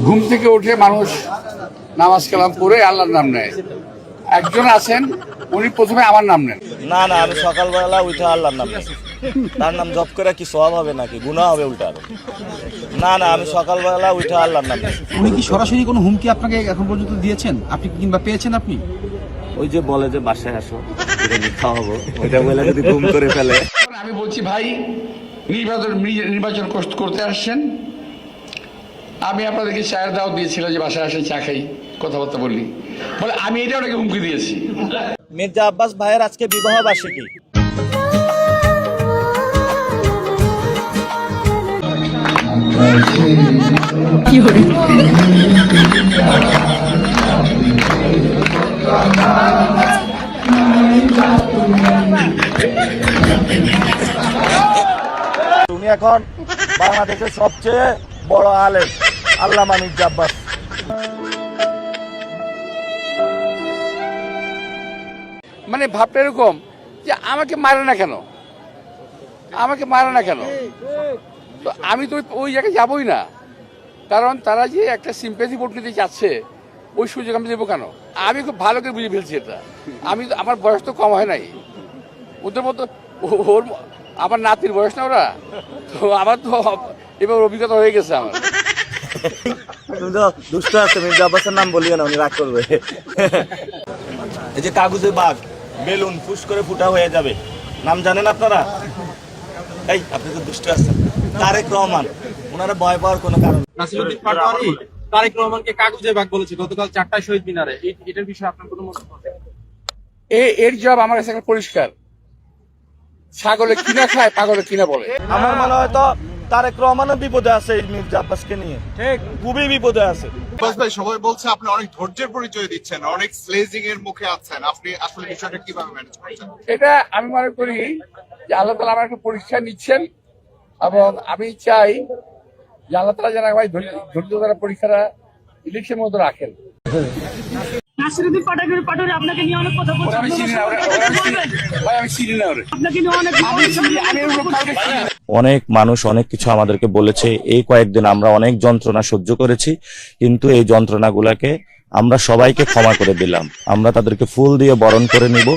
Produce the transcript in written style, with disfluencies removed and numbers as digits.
ঘুম থেকে উঠে মানুষ নামাজ কালাম পড়ে আল্লাহর নাম নেয়। একজন আছেন উনি প্রথমে আমার নাম নেন। না না, আমি সকালবেলা উঠে আল্লাহর নাম নেই। তার নাম জপ করে কি সওয়াব হবে নাকি গুনাহ হবে উল্টা আরো? না না, আমি সকালবেলা উঠে আল্লাহর নাম নেই। উনি কি সরাসরি কোনো হুমকি আপনাকে এখন পর্যন্ত দিয়েছেন, আপনি কিংবা পেয়েছেন আপনি? ওই যে বলে যে বাসায় আসো, বিরিয়ানি খাওয়াবো, ওইটা বলে যদি ঘুম করে ফেলে। আমি বলছি ভাই, নির্বাচন করতে আসছেন, আমি আপনাদেরকে চায়ের দাওয়াত দিয়েছিলাম যে বাসায় আসে চা খাই, কথাবার্তা বললি, বলে আমি এটা ওনাকে হুমকি দিয়েছি। মির্জা আব্বাস ভাইয়ের আজকে বিবাহ বার্ষিকী। তুমি এখন বাংলাদেশের সবচেয়ে বড় আলেম আল্লামা মির্জা আব্বাস। মানে ভাবটা এরকম যে আমাকে মারে না কেন, তো আমি তো ওই জায়গায় যাবই না, কারণ তারা যে একটা সিম্প্যাথি ভোট নিতে চাচ্ছে ওই সুযোগ আমি দেবো কেন? আমি খুব ভালো করে বুঝে ফেলছি এটা। আমার বয়স তো কম হয় নাই, ওদের মতো ওর আমার নাতির বয়স না ওরা, তো আমার তো এবার অভিজ্ঞতা হয়ে গেছে আমার। তুমি তো দুষ্ট আছে, মির্জা আব্বাসের নাম বলিও না, উনি রাগ করবে। এই যে কাগজে বাঘ বেলুন ফুস করে ফুটা হয়ে যাবে, নাম জানেন আপনারা? এই আপনি তো দুষ্ট আছেন। তারেক রহমান, ওনারা ভয় পাওয়ার কোনো কারণ নেই। নাসিরউদ্দিন পাটোয়ারি তারেক রহমানকে কাগজে বাঘ বলেছে গতকাল 4টায় শহীদ মিনারে। এটার বিষয়ে আপনার কোনো মন্তব্য আছে? এর জবাব আমার কাছে একটা পরিষ্কার, ছাগলে কিনা খায় পাগলে কিনা বলে। আমার মনে হয় তো তারেক রহমানও বিপদে আছে এই মির্জা আব্বাসকে নিয়ে, ঠিক খুবই বিপদে আছে। ভাই সবাই বলছে আপনি অনেক ধৈর্যের পরিচয় দিচ্ছেন, অনেক স্লেজিং এর মুখে আছেন, আপনি আসলে বিষয়টা কিভাবে ম্যানেজ করছেন? এটা আমি মনে করি যে আল্লাহ তাআলা আমার একটা পরীক্ষা নিচ্ছেন, এবং আমি চাই যে আল্লাহ তাআলা যেন ভাই ধৈর্য দ্বারা পরীক্ষাটা ইলেকশন মতো রাখেন। নাসিরউদ্দিন পাটোয়ারি আপনাকে নিয়ে অনেক কথা বলছে। আমি চিনি না ভাই, আমি চিনি না ওরে। আপনাকে নিয়ে অনেক অনেক মানুষ অনেক কিছু আমাদেরকে বলেছে। এই কয়েকদিন আমরা অনেক যন্ত্রণা সহ্য করেছি, কিন্তু এই যন্ত্রণাগুলোকে আমরা সবাইকে ক্ষমা করে দিলাম। আমরা তাদেরকে ফুল দিয়ে বরণ করে নিব।